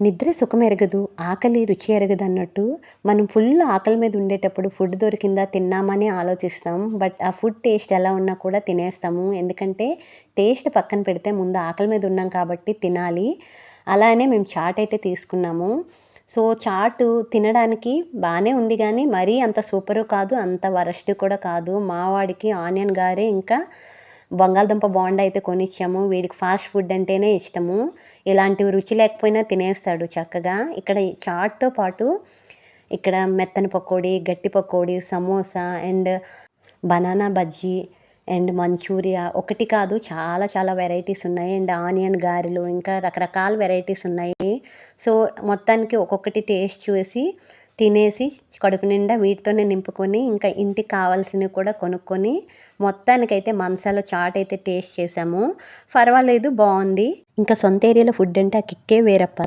నిద్ర సుఖమెరగదు, ఆకలి రుచి ఎరగదు అన్నట్టు మనం ఫుల్ ఆకలి మీద ఉండేటప్పుడు ఫుడ్ దొరికిందా తిన్నామని ఆలోచిస్తాం. బట్ ఆ ఫుడ్ టేస్ట్ ఎలా ఉన్నా కూడా తినేస్తాము. ఎందుకంటే టేస్ట్ పక్కన పెడితే ముందు ఆకలి మీద ఉన్నాం కాబట్టి తినాలి. అలానే మేము చాట్ అయితే తీసుకున్నాము. సో, చాటు తినడానికి బానే ఉంది గానీ, మరీ అంత సూపరు కాదు, అంత వరస్ట్ కూడా కాదు. మా వాడికి ఆనియన్ గారే ఇంకా బంగాళదుంప బోండా అయితే కొనిచ్చాము. వీడికి ఫాస్ట్ ఫుడ్ అంటేనే ఇష్టము. ఇలాంటివి రుచి లేకపోయినా తినేస్తాడు చక్కగా. ఇక్కడ ఈ చాట్‌తో పాటు ఇక్కడ మెత్తని పకోడీ, గట్టి pakodi, samosa and banana bajji and manchuria ఒకటి కాదు చాలా చాలా వెరైటీస్ ఉన్నాయి. అండ్ ఆనియన్ గారెలు ఇంకా రకరకాల వెరైటీస్ ఉన్నాయి. సో, మొత్తానికి ఒక్కొక్కటి టేస్ట్ చూసి, తినేసి కడుపు నిండా వీటితోనే నింపుకొని ఇంకా ఇంటికి కావాల్సినవి కూడా కొనుక్కొని మొత్తానికైతే మనసాలో చాట్ అయితే టేస్ట్ చేసాము. పర్వాలేదు బావుంది. ఇంకా సొంత ఏరియాలో ఫుడ్ అంటే ఆ కిక్కే వేరప్ప.